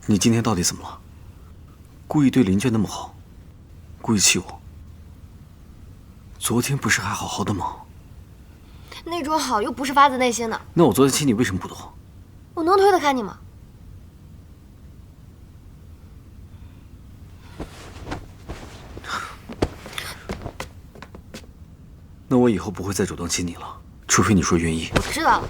你今天到底怎么了？故意对林娟那么好，故意气我。昨天不是还好好的吗？那种好又不是发自内心的。那我昨天气你为什么不懂？我能推得开你吗？那我以后不会再主动亲你了，除非你说愿意。我知道了。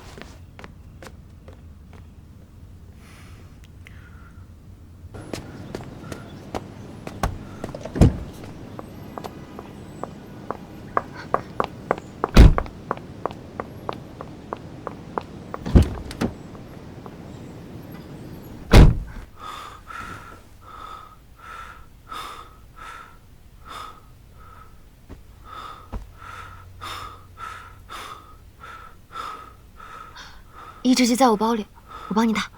抑制剂在我包里，我帮你打。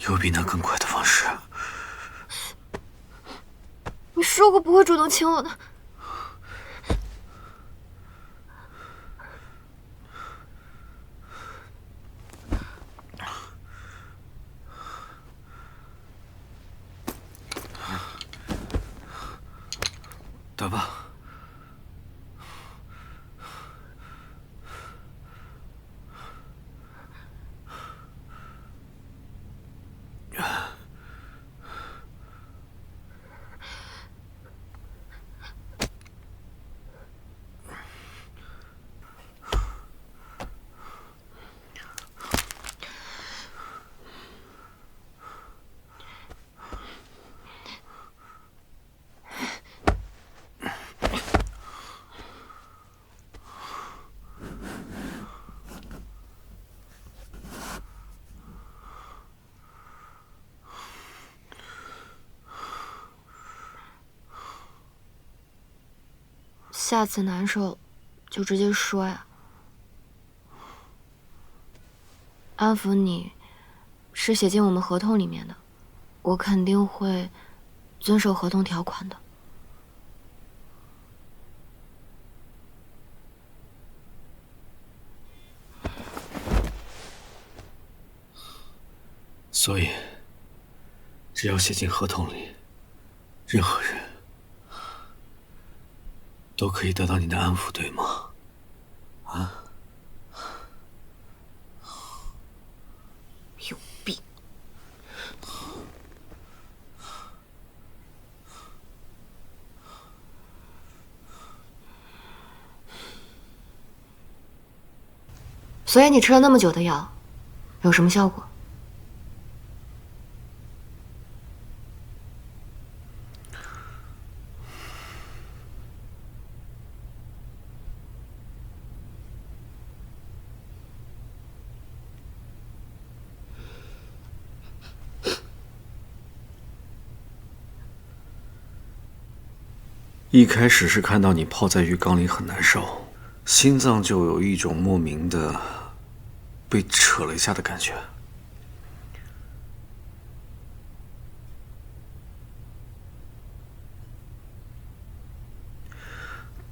有比那更快的方式？你说过不会主动亲我的。打吧。下次难受，就直接说呀。安抚你，是写进我们合同里面的，我肯定会遵守合同条款的。所以，只要写进合同里，任何人都可以得到你的安抚，对吗？啊？有病！所以你吃了那么久的药，有什么效果？一开始是看到你泡在浴缸里很难受，心脏就有一种莫名的被扯了一下的感觉。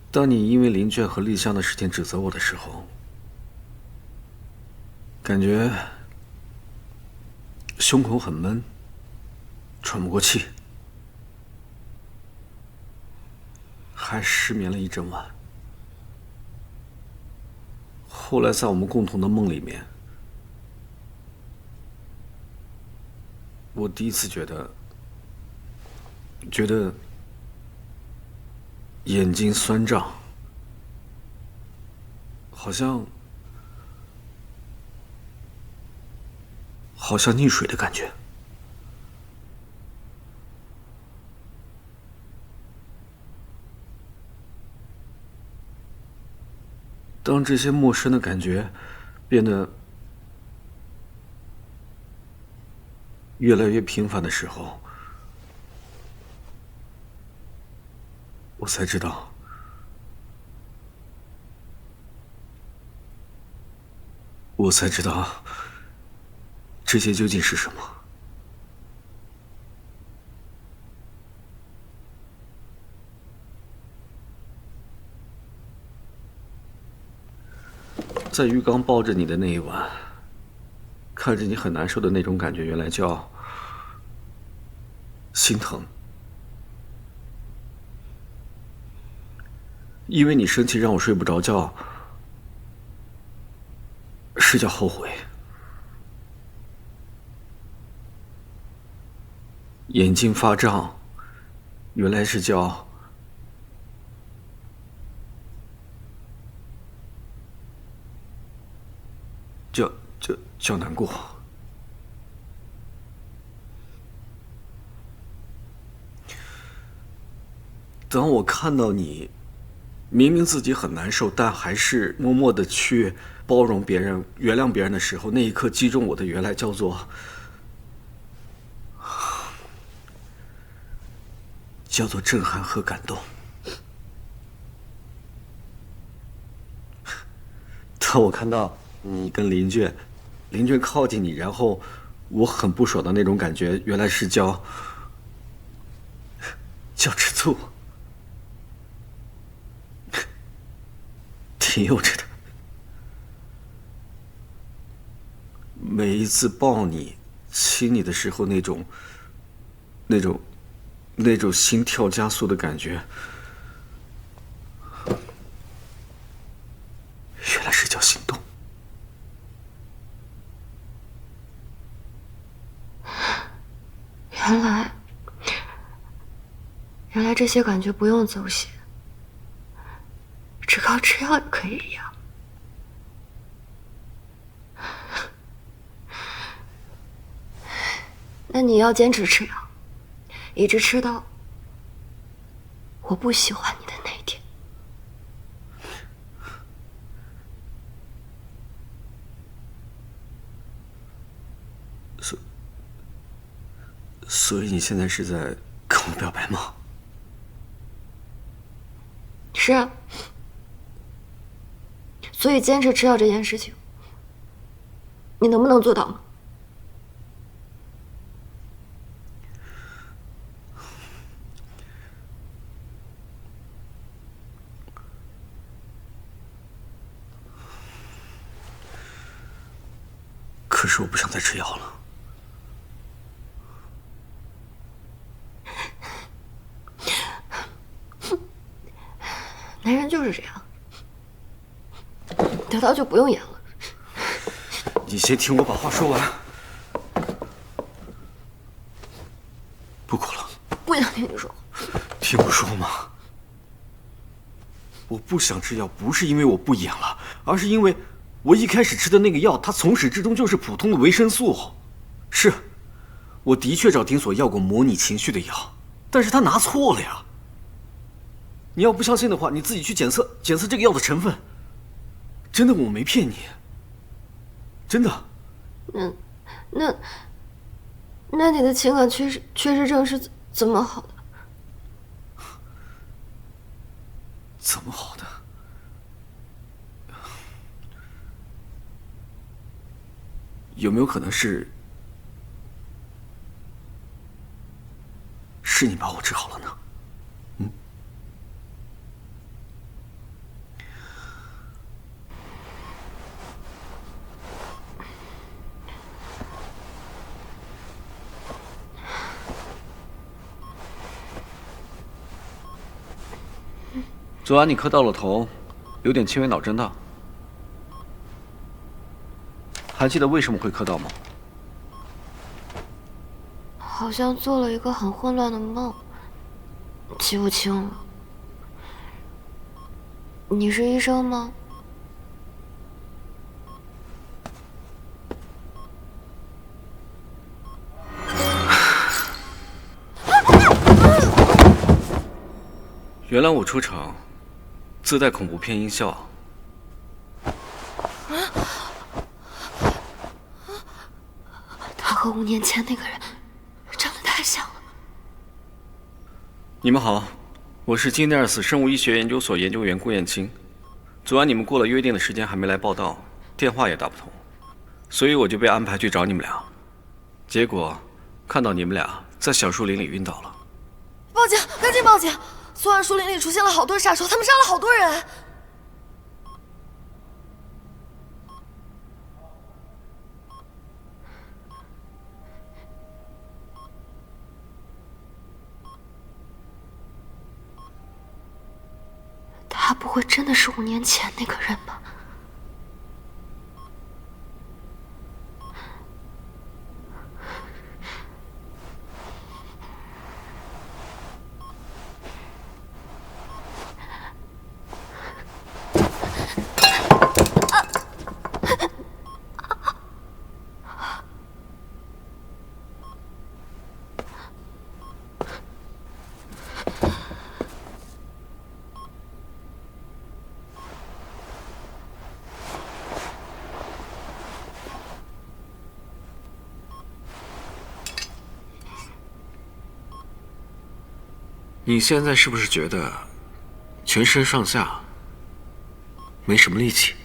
当你因为林娟和丽香的事情指责我的时候，感觉胸口很闷，喘不过气，还失眠了一整晚。后来在我们共同的梦里面，我第一次觉得眼睛酸胀，好像溺水的感觉。当这些陌生的感觉变得越来越频繁的时候，我才知道，这些究竟是什么。在浴缸抱着你的那一晚，看着你很难受的那种感觉，原来叫心疼。因为你生气让我睡不着觉，是叫后悔。眼睛发胀，原来是叫难过。当我看到你明明自己很难受，但还是默默的去包容别人、原谅别人的时候，那一刻击中我的原来叫做震撼和感动。当我看到你跟林娟靠近你，然后我很不爽的那种感觉，原来是叫吃醋，挺幼稚的。每一次抱你、亲你的时候，那种心跳加速的感觉，原来是叫心动。原来这些感觉不用走血，只靠吃药就可以养。那你要坚持吃药，一直吃到我不喜欢你的那一天。所以你现在是在跟我表白吗？是啊，所以坚持吃药这件事情，你能不能做到呢？可是我不想再吃药了。男人就是这样，得到就不用演了。你先听我把话说完。不哭了。不想听你说话。听我说嘛。我不想吃药，不是因为我不演了，而是因为我一开始吃的那个药，它从始至终就是普通的维生素。是，我的确找诊所要过模拟情绪的药，但是他拿错了呀。你要不相信的话，你自己去检测这个药的成分。真的，我没骗你。真的。那你的情感缺失症是怎么好的？怎么好的？有没有可能是你把我治好了呢？昨晚你磕到了头，有点轻微脑震荡，还记得为什么会磕到吗？好像做了一个很混乱的梦，记不清了。你是医生吗？原来我出场自带恐怖片音效。他和5年前那个人长得太像了。你们好，我是金内尔斯生物医学研究所研究员顾燕青。昨晚你们过了约定的时间还没来报道，电话也打不通，所以我就被安排去找你们俩。结果看到你们俩在小树林里晕倒了。报警！赶紧报警！昨晚树林里出现了好多杀手，他们杀了好多人。会真的是5年前那个人吧？你现在是不是觉得全身上下没什么力气？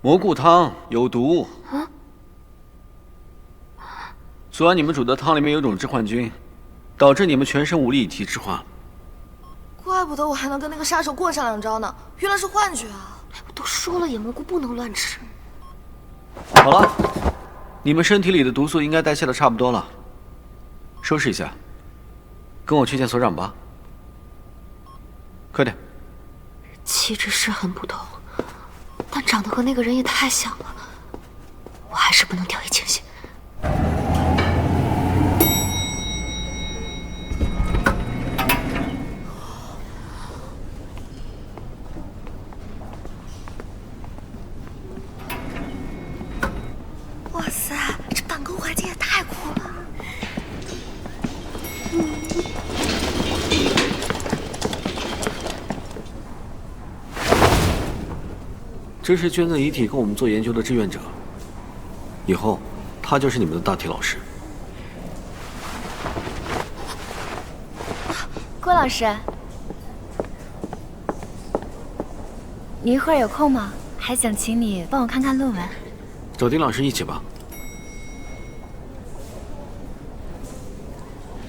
蘑菇汤有毒。昨晚你们煮的汤里面有种致幻菌，导致你们全身无力以及致幻。怪不得我还能跟那个杀手过上2招呢，原来是幻觉啊！我都说了，野蘑菇不能乱吃。好了，你们身体里的毒素应该代谢的差不多了，收拾一下，跟我去见所长吧。快点。气质是很不同，但长得和那个人也太像了，我还是不能掉以轻心。哇塞，这板沟环境也太酷了！这是捐赠遗体供我们做研究的志愿者，以后他就是你们的大体老师。郭老师，你一会儿有空吗？还想请你帮我看看论文。找丁老师一起吧。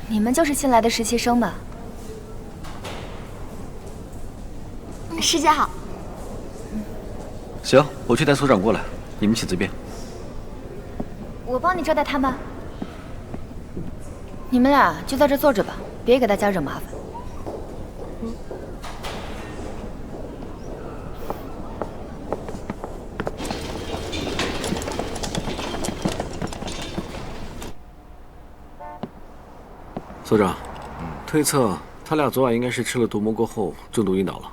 你们就是新来的实习生吧？师姐好。行，我去带所长过来，你们请自便。我帮你招待他们。你们俩就在这坐着吧，别给大家惹麻烦。所长，推测他俩昨晚应该是吃了毒蘑菇后中毒晕倒了。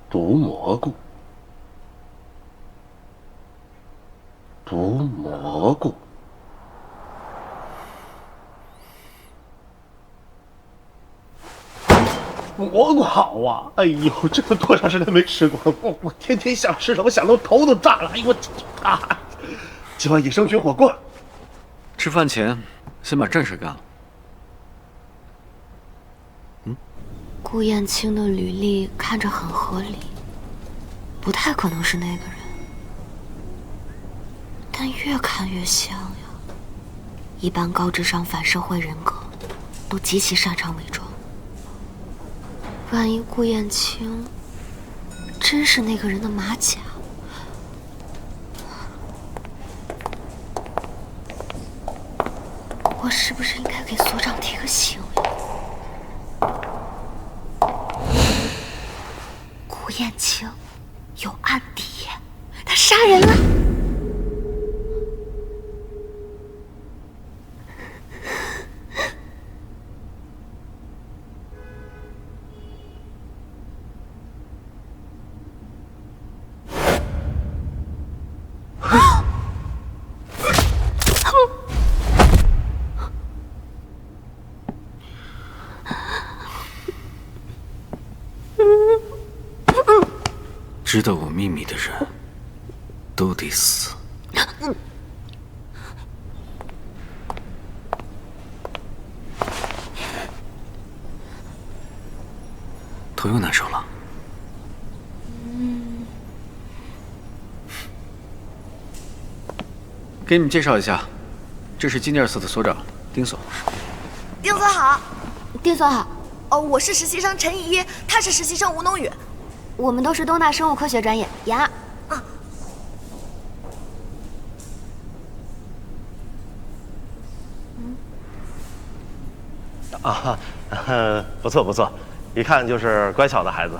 毒蘑菇，毒蘑菇，蘑菇好啊！哎呦，这么多长时间没吃过，我天天想吃了，我想到头都炸了。哎呦我啊！今晚野生菌火锅。吃饭前先把正事干了。顾燕青的履历看着很合理，不太可能是那个人，但越看越像呀。一般高智商反社会人格都极其擅长伪装，万一顾燕青真是那个人的马甲，我是不是应该给所长提个醒呀？顾燕青有案底，他杀人了。知道我秘密的人都得死。头又难受了。给你们介绍一下，这是金尼尔斯的所长丁所。丁所好。丁所好。哦，我是实习生陈依依，他是实习生吴农宇。我们都是东大生物科学专业，研二。啊，不错不错，一看就是乖巧的孩子。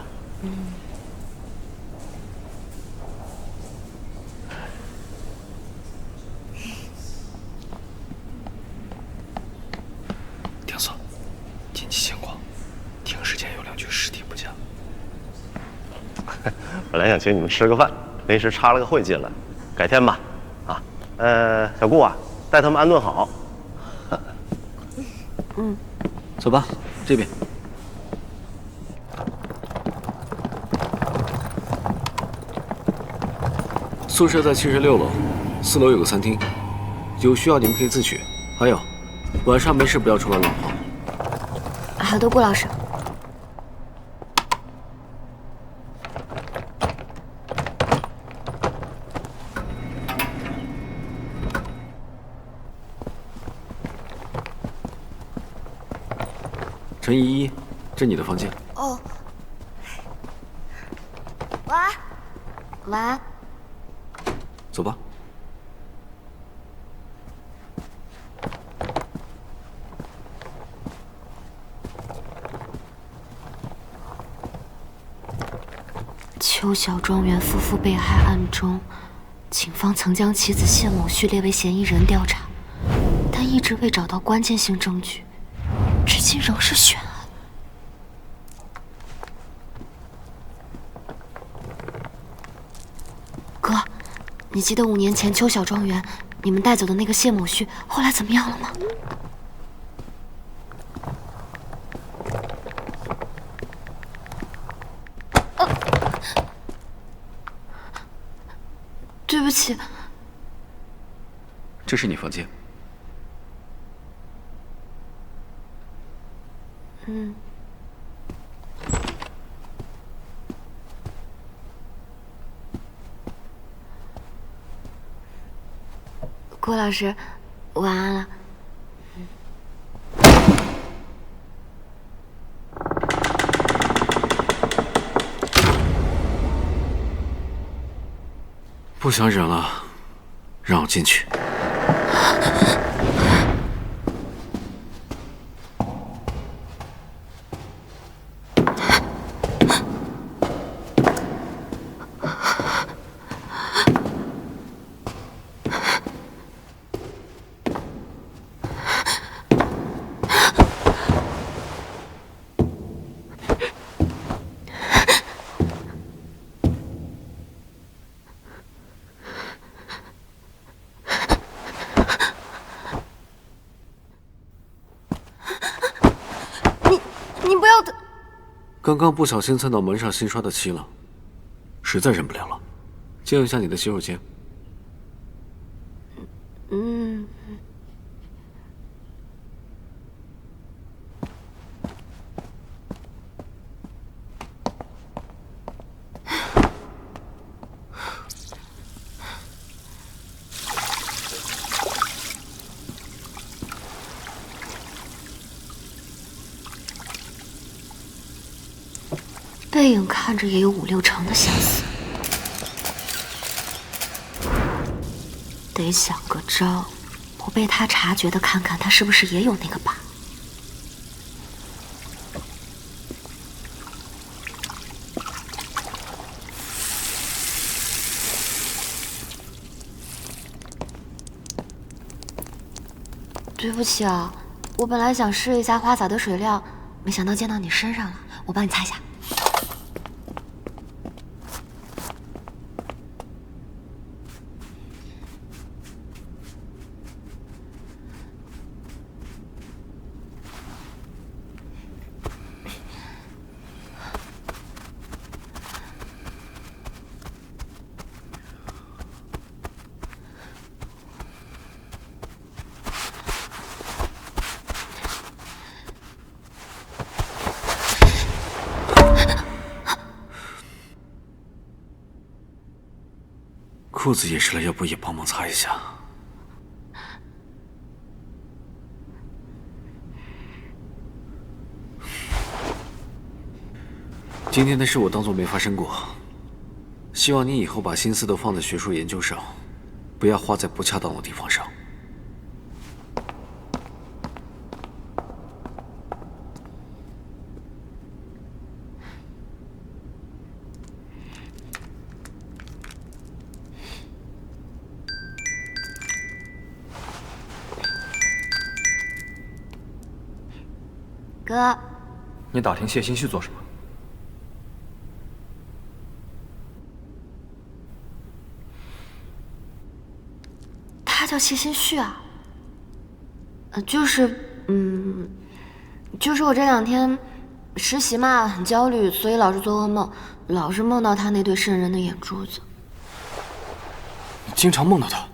丁嫂，近期情况，停尸间有2具尸体不见了。本来想请你们吃个饭，临时插了个会进来，改天吧。啊，小顾啊，带他们安顿好。走吧，这边。宿舍在76楼，4楼有个餐厅，有需要你们可以自取。还有，晚上没事不要出来乱晃。好的，顾老师。陈依依，这你的房间。哦，晚安。晚安。走吧。邱小庄园夫妇被害案中，警方曾将妻子谢某旭列为嫌疑人调查，但一直未找到关键性证据，至今仍是悬案。哥，你记得5年前邱小庄园你们带走的那个谢某旭后来怎么样了吗？对不起。这是你房间。郭老师，晚安了。不想忍了，让我进去。你不要的。刚刚不小心蹭到门上新刷的漆了，实在忍不了了，借用一下你的洗手间。背影看着也有5、6成的相似，得想个招，不被他察觉的看看他是不是也有那个疤。对不起啊，我本来想试一下花洒的水量，没想到溅到你身上了，我帮你擦一下。裤子也湿了，要不也帮忙擦一下？今天的事我当作没发生过，希望你以后把心思都放在学术研究上，不要花在不恰当的地方上。哥，你打听谢欣旭做什么？他叫谢欣旭啊。就是我这2天实习嘛，很焦虑，所以老是做噩梦，老是梦到他那对渗人的眼珠子。你经常梦到他，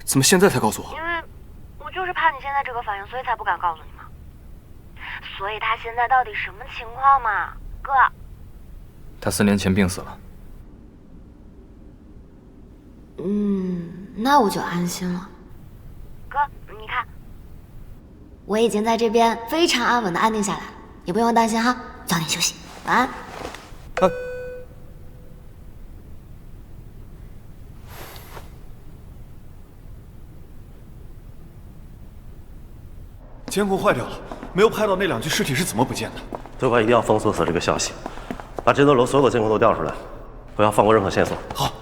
怎么现在才告诉我？因为我就是怕你现在这个反应，所以才不敢告诉你嘛。所以他现在到底什么情况嘛，哥？他4年前病死了。那我就安心了。哥，你看，我已经在这边非常安稳的安定下来了，你不用担心哈，早点休息，晚安。监控坏掉了，没有拍到那2具尸体是怎么不见的。最快一定要封锁这个消息，把这栋楼所有的监控都调出来，不要放过任何线索。好。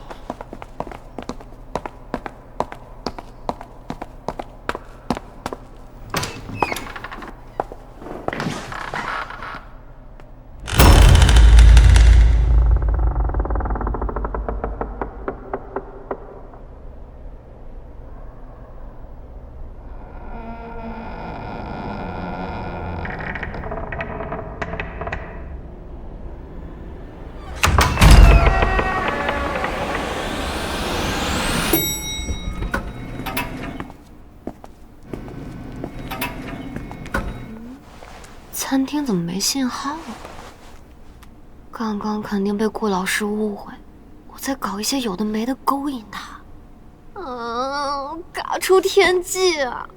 餐厅怎么没信号啊？刚刚肯定被顾老师误会，我在搞一些有的没的勾引他。嘎出天际啊！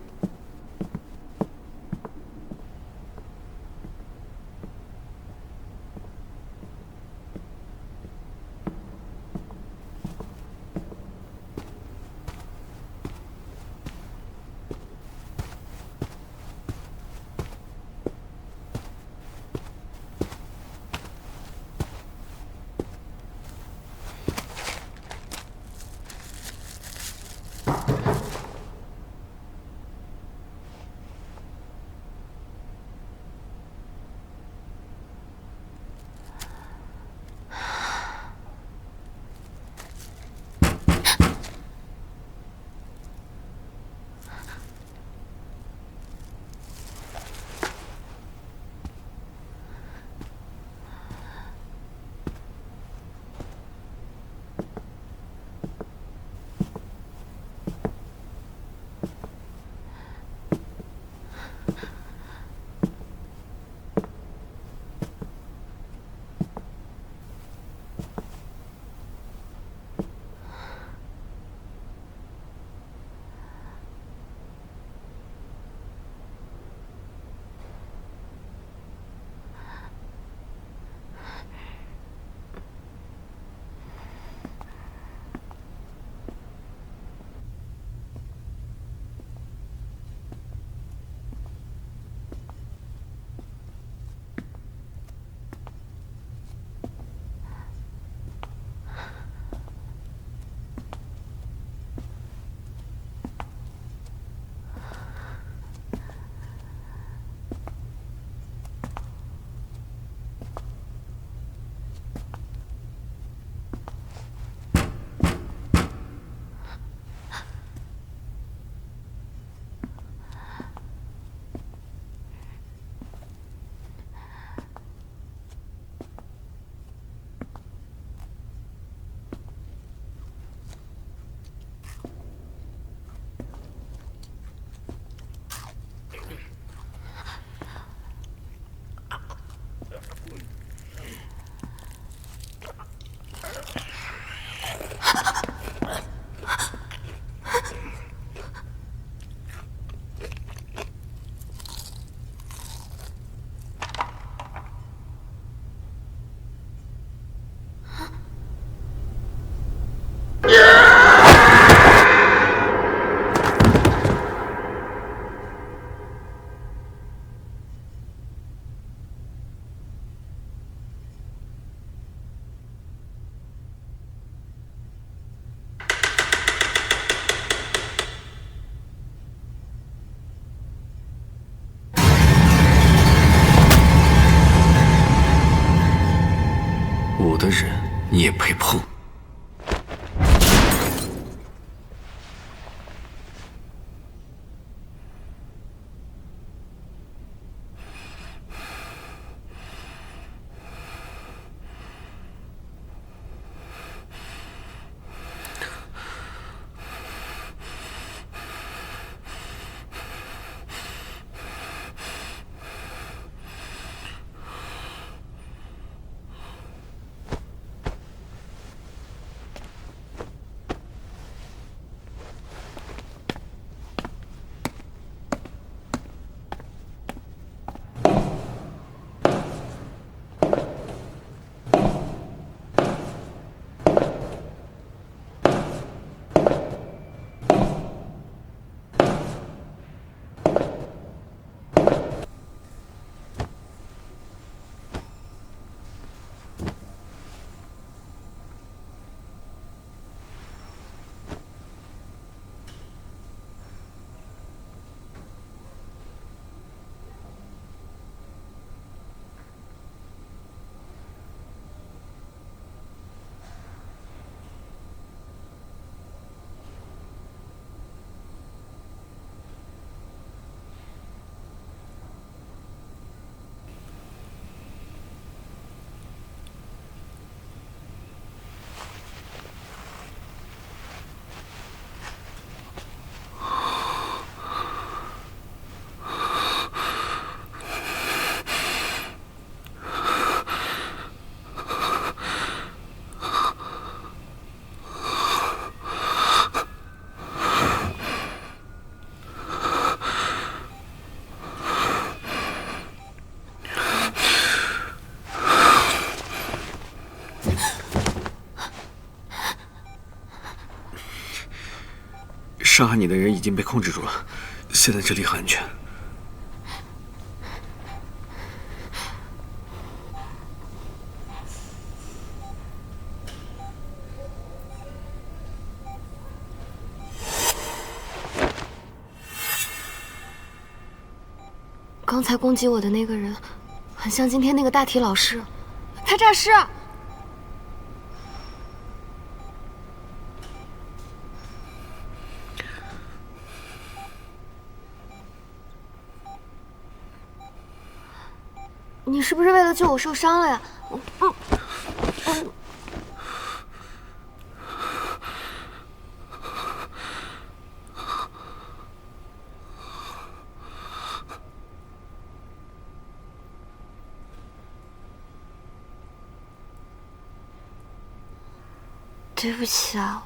的人你也配碰？伤害你的人已经被控制住了，现在这里很安全。刚才攻击我的那个人，很像今天那个大体老师，他诈尸。你是不是为了救我受伤了呀？对不起啊，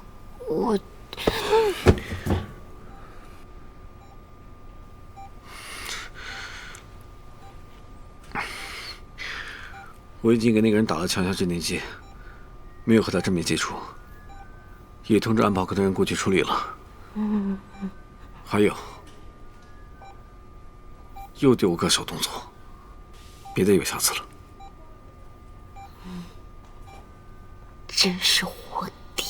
我已经给那个人打了强效镇定剂，没有和他正面接触，也通知安保科的人过去处理了。还有，又对我个小动作，别再有下次了。真是活爹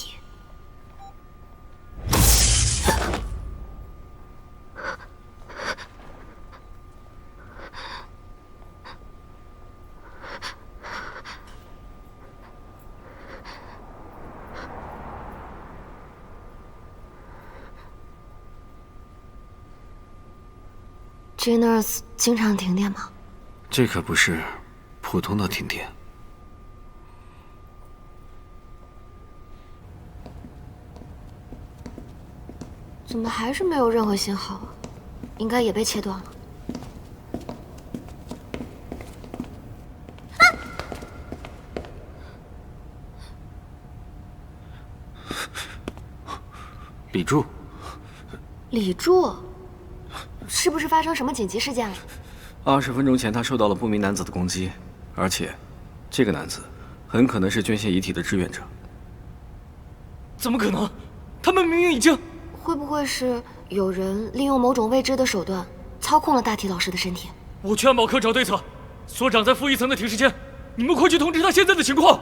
！Geners 经常停电吗？这可不是普通的停电。怎么还是没有任何信号啊？应该也被切断了。李柱，李柱，是不是发生什么紧急事件了？20分钟前，他受到了不明男子的攻击，而且，这个男子很可能是捐献遗体的志愿者。怎么可能？他们明明已经……会不会是有人利用某种未知的手段操控了大体老师的身体？我去安保科找对策。所长在负1层的停尸间，你们快去通知他现在的情况。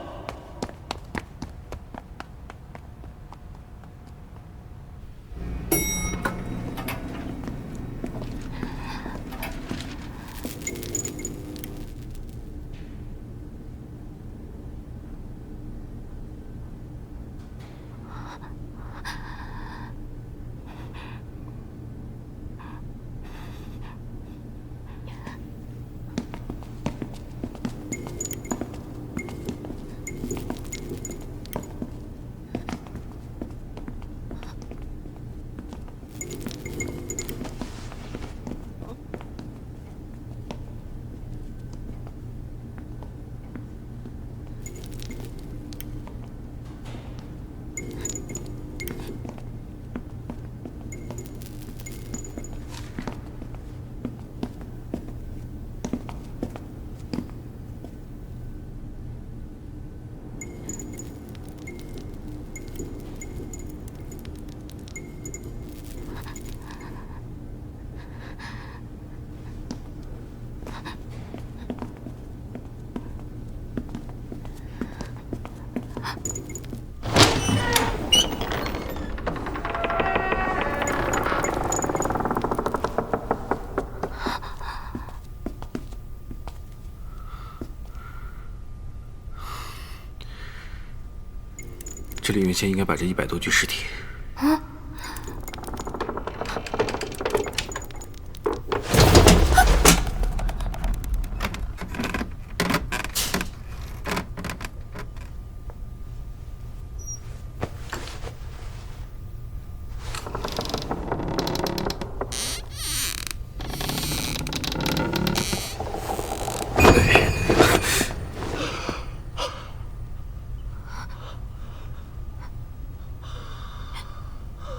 这里原先应该摆着100多具尸体。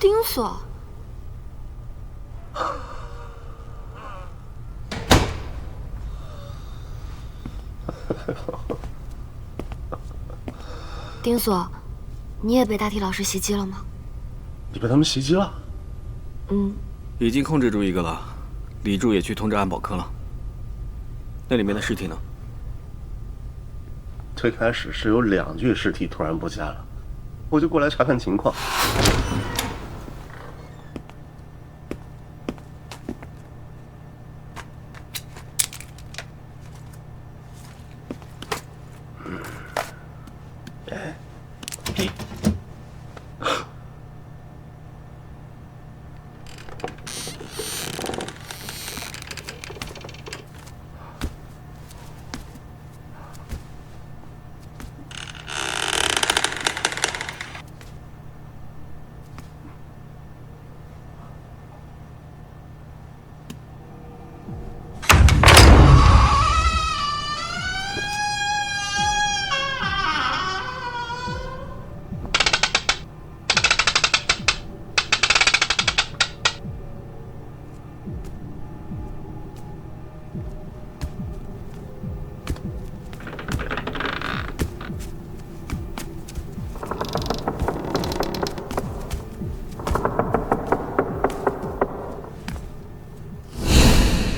丁锁，丁锁，你也被大体老师袭击了吗？你被他们袭击了？已经控制住一个了，李柱也去通知安保科了。那里面的尸体呢？最开始是有2具尸体突然不见了，我就过来查看情况。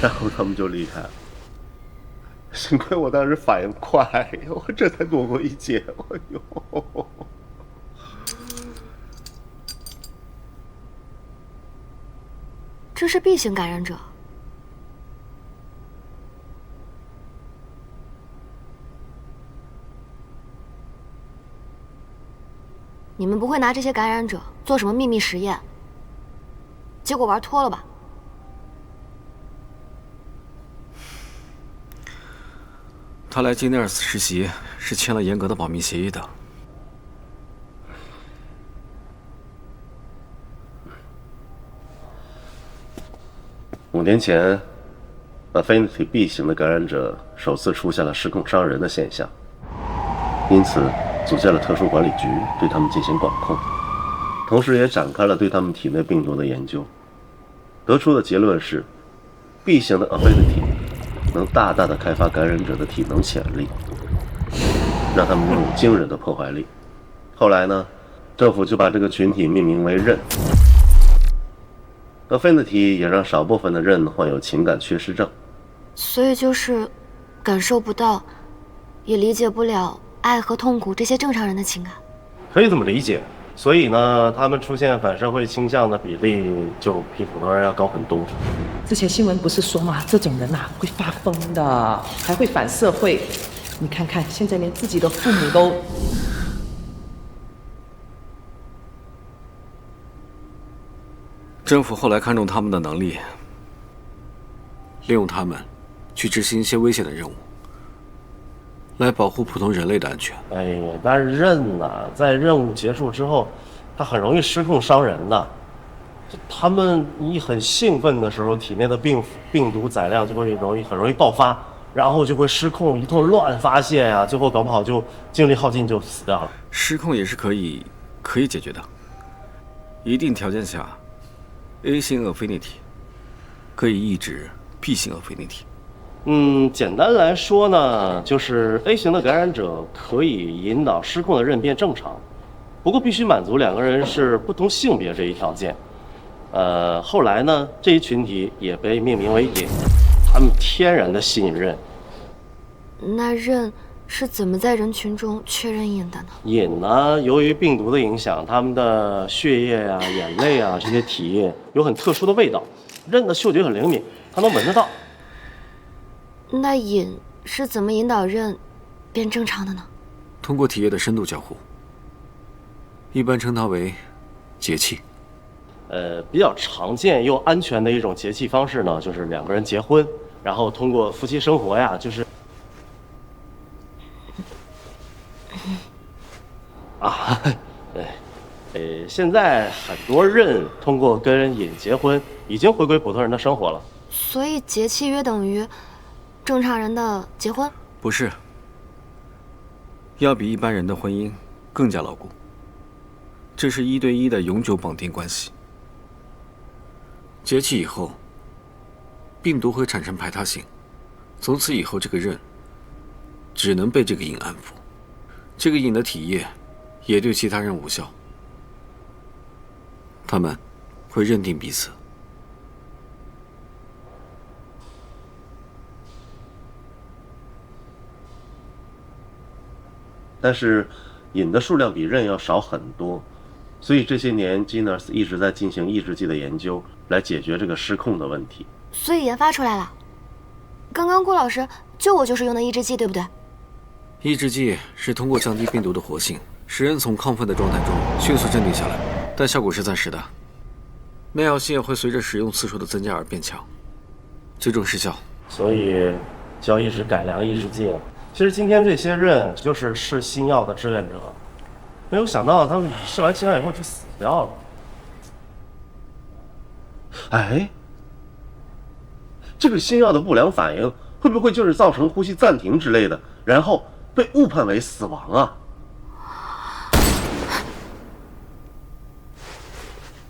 然后他们就离开了。幸亏我当时反应快，我这才躲过一劫。哎呦！这是 B 型感染者。你们不会拿这些感染者做什么秘密实验，结果玩脱了吧？他来金内尔斯实习是签了严格的保密协议的。5年前，Affinity B 型的感染者首次出现了失控伤人的现象，因此组建了特殊管理局对他们进行管控，同时也展开了对他们体内病毒的研究。得出的结论是 ，B 型的 Affinity 能大大的开发感染者的体能潜力，让他们拥有惊人的破坏力。后来呢，政府就把这个群体命名为刃。Affinity 也让少部分的刃患有情感缺失症，所以就是感受不到，也理解不了爱和痛苦这些正常人的情感。可以这么理解。所以呢，他们出现反社会倾向的比例就比普通人要高很多。之前新闻不是说嘛，这种人啊会发疯的，还会反社会。你看看，现在连自己的父母都……政府后来看中他们的能力，利用他们去执行一些危险的任务，来保护普通人类的安全。哎呀，但是刃呐，在任务结束之后，他很容易失控伤人的。他们一很兴奋的时候，体内的病毒载量就会很容易爆发，然后就会失控，一通乱发泄呀，最后搞不好就精力耗尽就死掉了。失控也是可以解决的，一定条件下 ，A 型 Affinity 可以抑制 B 型 Affinity。简单来说呢，就是 A 型的感染者可以引导失控的刃变正常，不过必须满足2个人是不同性别这一条件。后来呢，这一群体也被命名为隐，他们天然的吸引刃。那刃是怎么在人群中确认隐的呢？隐呢，由于病毒的影响，他们的血液啊、眼泪啊这些体液有很特殊的味道，刃的嗅觉很灵敏，它能闻得到。那隐是怎么引导刃变正常的呢？通过体液的深度交互。一般称它为节气。比较常见又安全的一种节气方式呢，就是两个人结婚，然后通过夫妻生活呀，就是现在很多人通过跟尹结婚，已经回归普通人的生活了。所以节气约等于正常人的结婚？不是，要比一般人的婚姻更加牢固。这是1对1的永久绑定关系。节气以后，病毒会产生排他性，从此以后这个刃只能被这个瘾安抚，这个瘾的体液也对其他人无效。他们会认定彼此。但是瘾的数量比刃要少很多，所以这些年 Genos 一直在进行抑制剂的研究，来解决这个失控的问题。所以研发出来了。刚刚顾老师救我就是用的抑制剂，对不对？抑制剂是通过降低病毒的活性，使人从亢奋的状态中迅速镇定下来，但效果是暂时的。耐药性会随着使用次数的增加而变强，最终失效。所以就要一直改良抑制剂了。其实今天这些人就是试新药的志愿者，没有想到他们试完新药以后就死掉了。哎，这个新药的不良反应会不会就是造成呼吸暂停之类的，然后被误判为死亡啊？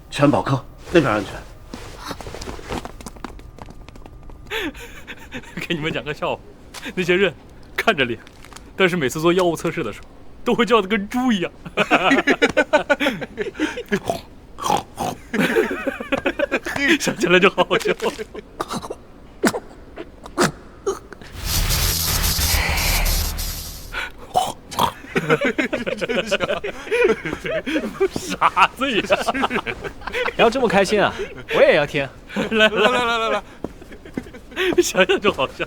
全保科那边安全。给你们讲个笑话，那些人看着脸，但是每次做药物测试的时候，都会叫得跟猪一样。想起来就好好笑。真香，傻子也是。要这么开心啊，我也要听。来，想想就好笑。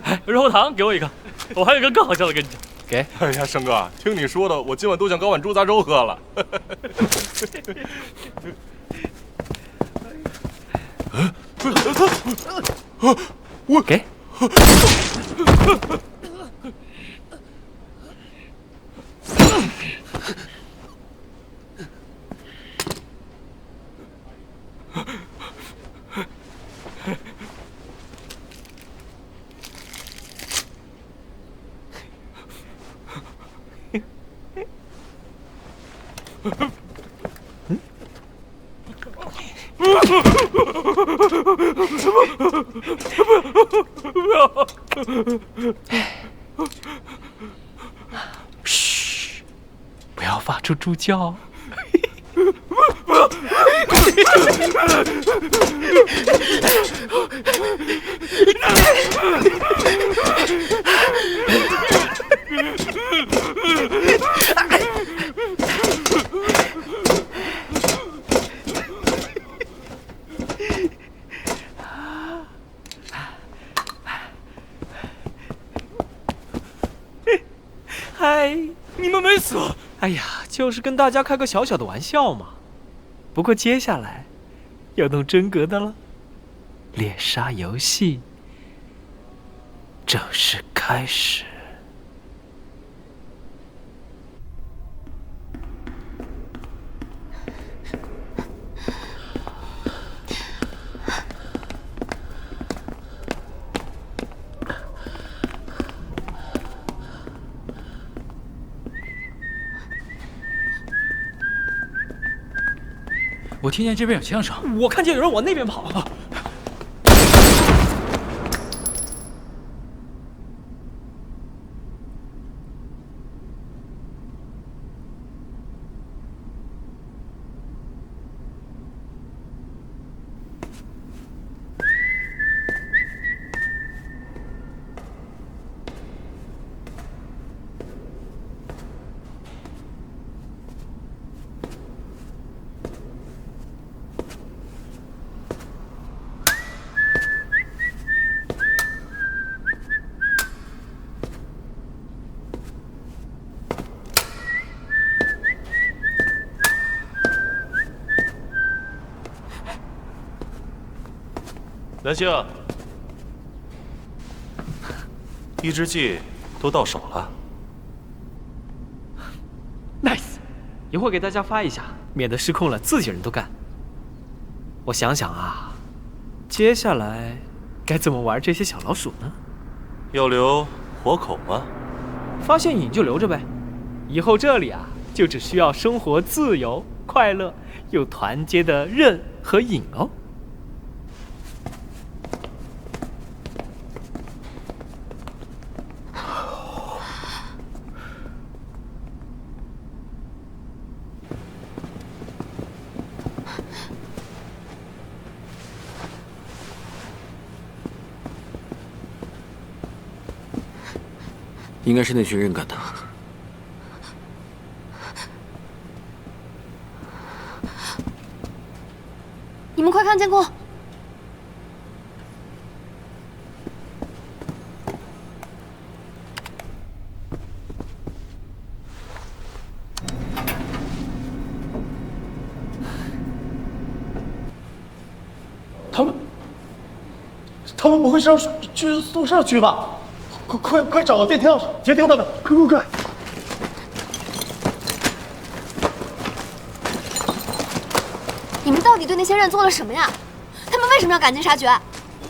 哎，润喉糖给我一个，我还有一个更好笑的跟你讲。给。哎呀，生哥，听你说的，我今晚都想搞碗猪杂粥喝了。我给。嘘，不要发出猪叫。嗨，你们没死！哎呀，就是跟大家开个小小的玩笑嘛。不过接下来要弄真格的了，猎杀游戏正式开始。我听见这边有枪声，我看见有人往那边跑。蓝星，一只计都到手了。Nice， 一会儿给大家发一下，免得失控了自己人都干。我想想啊，接下来该怎么玩这些小老鼠呢？要留活口吗？发现瘾就留着呗，以后这里啊，就只需要生活自由、快乐又团结的刃和瘾哦。应该是那群人干的。你们快看监控！他们不会是要去宿舍去吧？快找个电梯钥匙截停他们！快！你们到底对那些人做了什么呀？他们为什么要赶尽杀绝？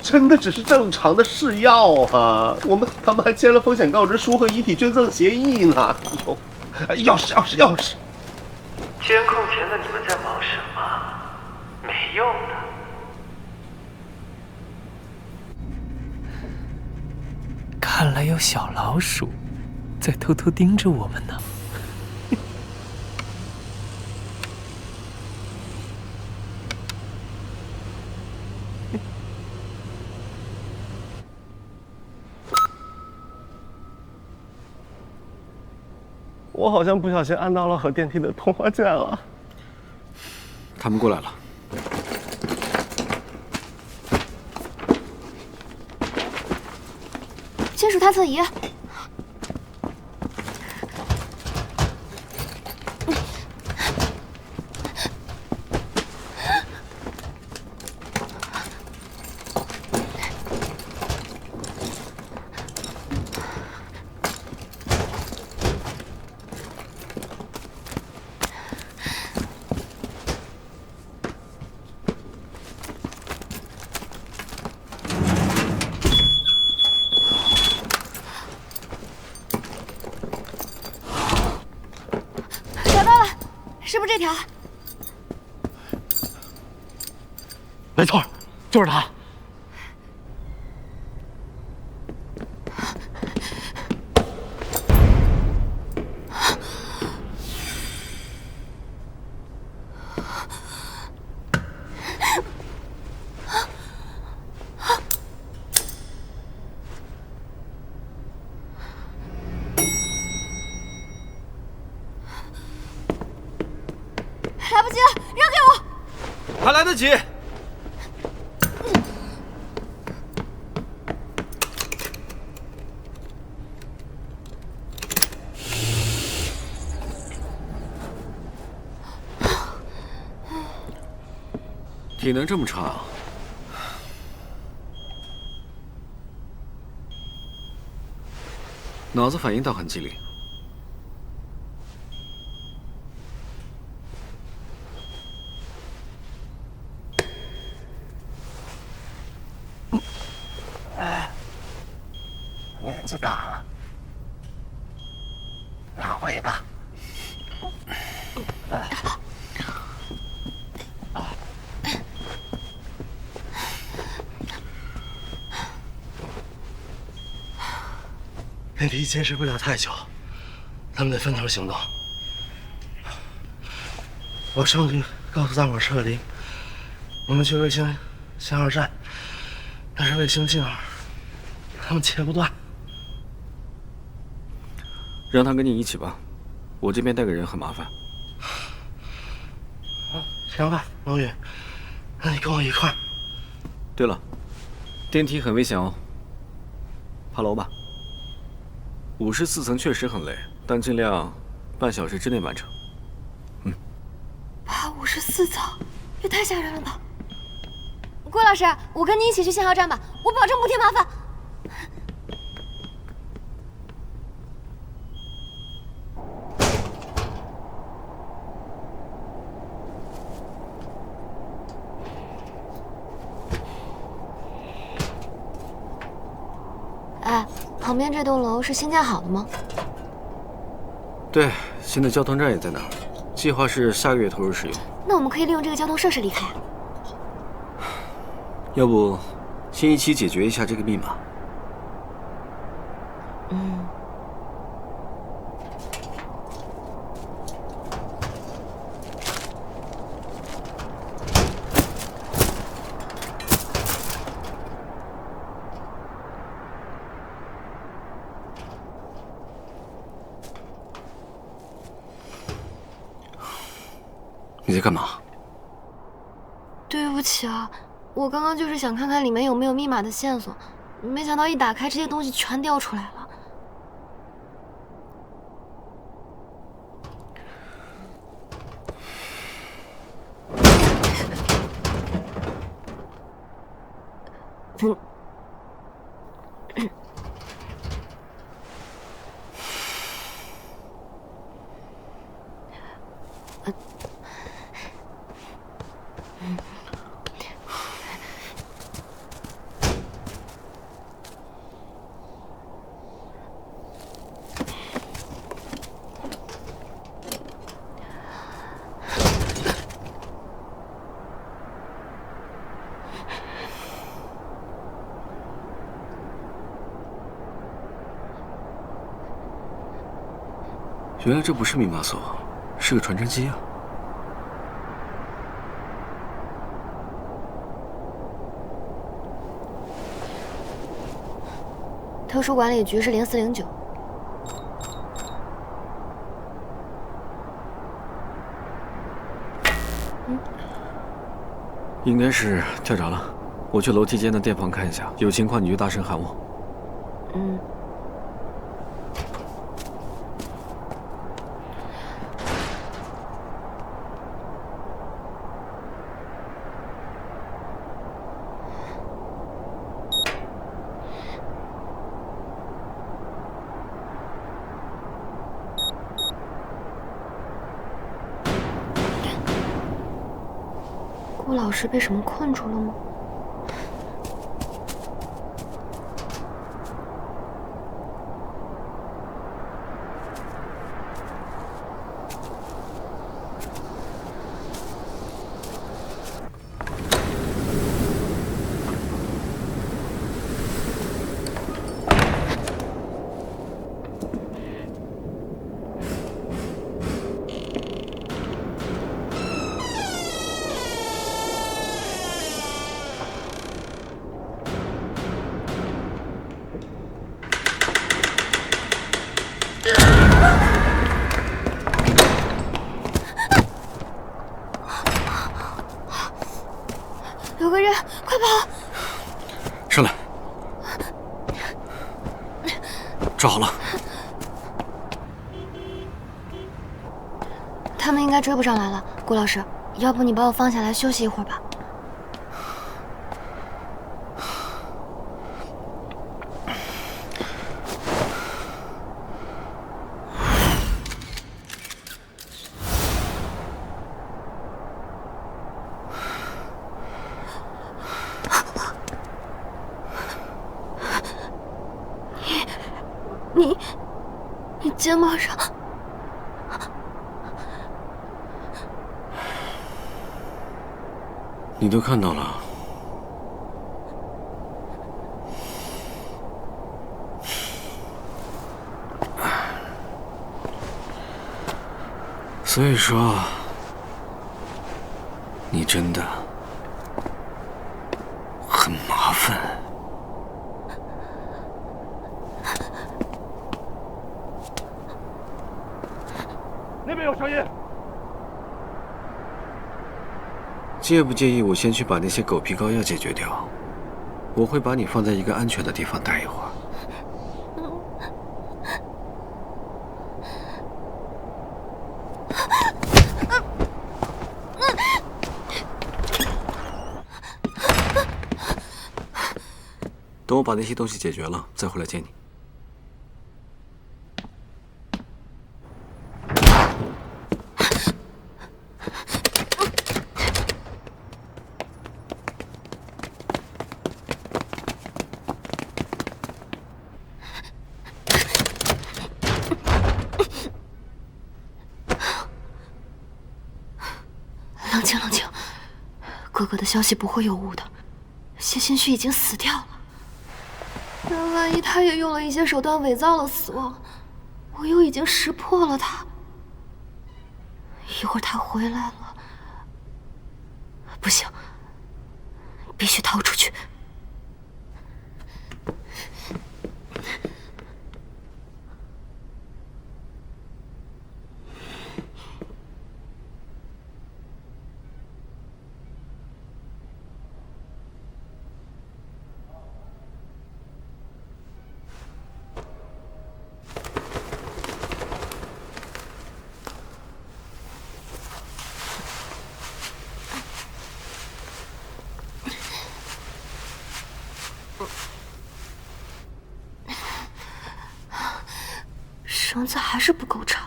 真的只是正常的试药啊！他们还签了风险告知书和遗体捐赠协议呢。钥匙！监控前的你们在忙什么？没用的。看来有小老鼠在偷偷盯着我们呢。我好像不小心按到了和电梯的通话键了。他们过来了。金属探测仪。是不是这条？没错，就是它。来不及了，让给我！还来得及。体能这么差啊？脑子反应倒很机灵。年纪大了，拉尾巴。电梯坚持不了太久，他们得分头行动。我上去告诉大伙撤离，你们去卫星信号站，那是卫星信号，他们切不断。让他跟你一起吧，我这边带个人很麻烦。行吧，龙宇，那你跟我一块儿。对了，电梯很危险哦，爬楼吧。54层确实很累，但尽量半小时之内完成。爬54层，也太吓人了吧！郭老师，我跟你一起去信号站吧，我保证不添麻烦。哎，旁边这栋楼是新建好的吗？对，新的交通站也在那儿，计划是下个月投入使用。那我们可以利用这个交通设施离开。要不，先一起解决一下这个密码。嗯。你在干嘛？对不起啊，我刚刚就是想看看里面有没有密码的线索，没想到一打开，这些东西全掉出来了。原来这不是密码锁，是个传真机啊！特殊管理局是0409。应该是跳闸了。我去楼梯间的电房看一下，有情况你就大声喊我。嗯。顾老师被什么困住了吗？有个人，快跑！上来，抓好了。他们应该追不上来了，顾老师，要不你把我放下来休息一会儿吧。你肩膀上，你都看到了。所以说，你真的很麻烦。那边有声音。介不介意我先去把那些狗皮膏药解决掉？我会把你放在一个安全的地方待一会儿。等我把那些东西解决了，再回来见你。冷静，冷静，哥哥的消息不会有误的。谢心虚已经死掉了。那万一他也用了一些手段伪造了死亡，我又已经识破了他。一会儿他回来了，不行，必须逃出去。绳子还是不够长，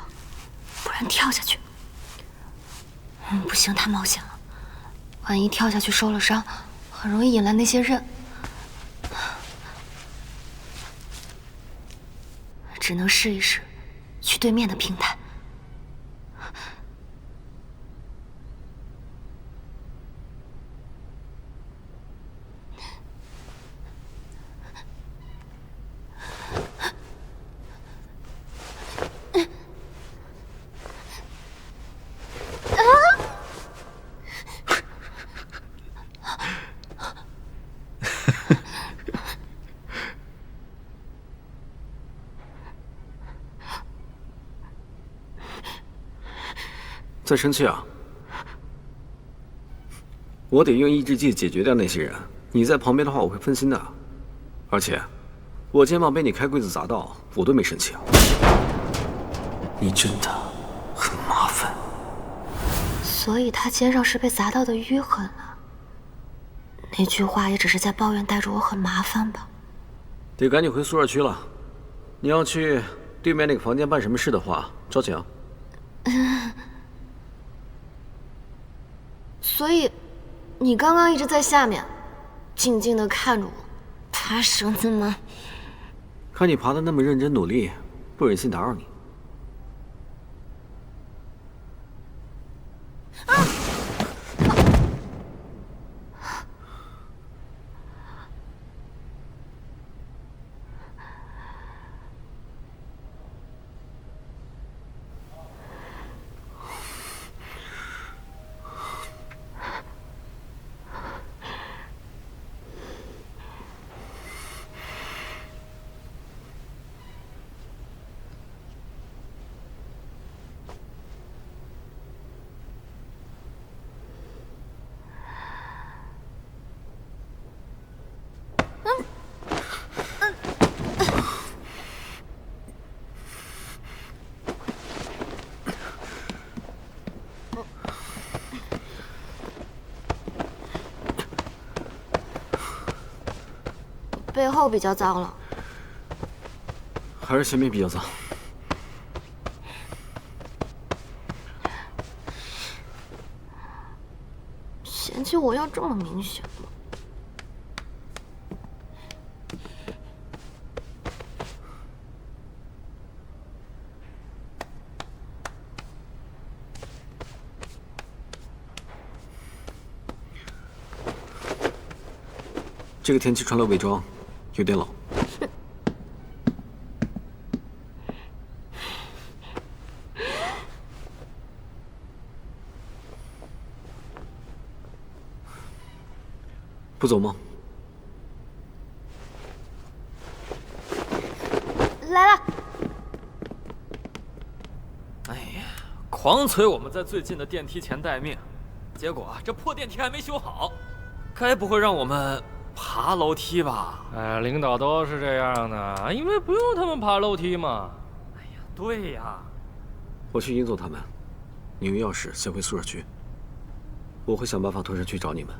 不然跳下去。不行，太冒险了，万一跳下去受了伤，很容易引来那些刃。只能试一试，去对面的平台。在生气啊？我得用抑制剂解决掉那些人。你在旁边的话，我会分心的。而且，我肩膀被你开柜子砸到，我都没生气啊。你真的很麻烦。所以他肩上是被砸到的淤痕啊。那句话也只是在抱怨带着我很麻烦吧。得赶紧回宿舍区了。你要去对面那个房间办什么事的话，抓紧啊。所以，你刚刚一直在下面，静静地看着我，爬绳子吗？看你爬得那么认真努力，不忍心打扰你。背后比较脏了，还是前面比较脏。嫌弃我要这么明显吗？这个天气穿了伪装，有点冷。不走吗？来了。哎呀，狂催我们在最近的电梯前待命，结果这破电梯还没修好，该不会让我们爬楼梯吧？哎，领导都是这样的，因为不用他们爬楼梯嘛。哎呀，对呀。我去引走他们，你用钥匙先回宿舍区，我会想办法拖上去找你们。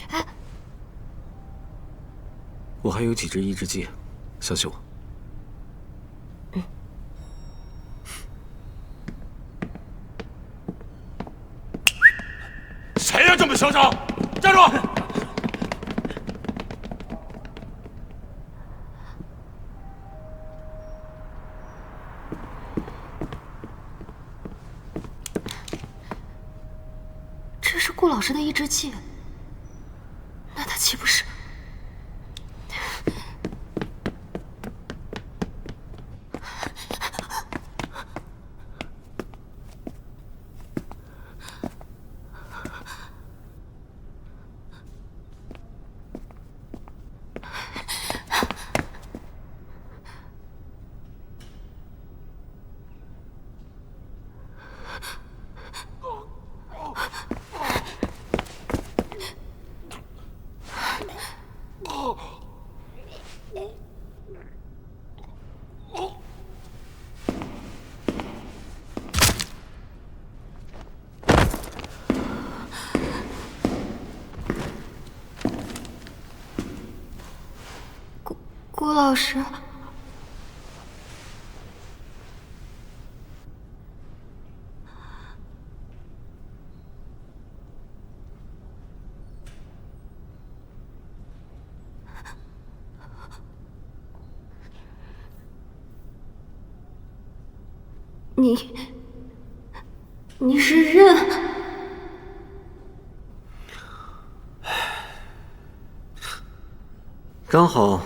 哎，我还有几支抑制剂，相信我。谁呀，这么嚣张？站住！这是顾老师的抑制剂，那他岂不是？顾老师，你是人？刚好。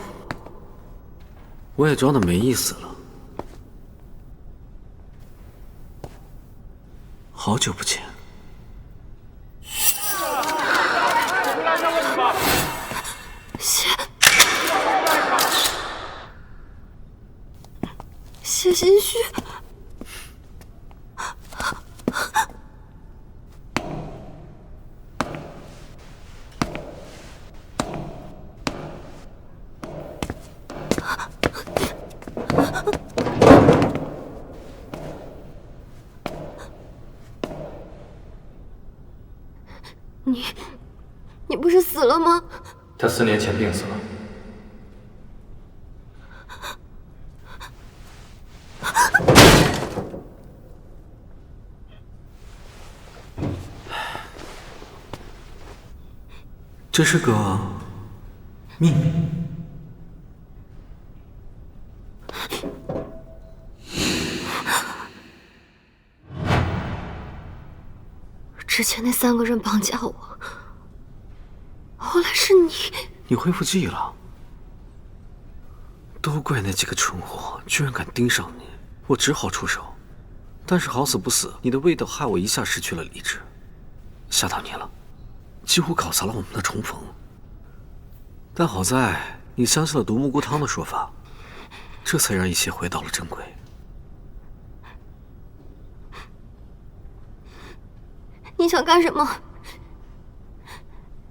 我也装的没意思了。好久不见。谢心虚。你不是死了吗？他4年前病死了。这是个秘密。之前那3个人绑架我，后来是你。你恢复记忆了？都怪那几个蠢货，居然敢盯上你，我只好出手。但是好死不死，你的味道害我一下失去了理智，吓到你了，几乎搞砸了我们的重逢。但好在你相信了独木菇汤的说法，这才让一切回到了正轨。你想干什么？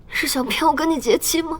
是想骗我跟你结亲吗？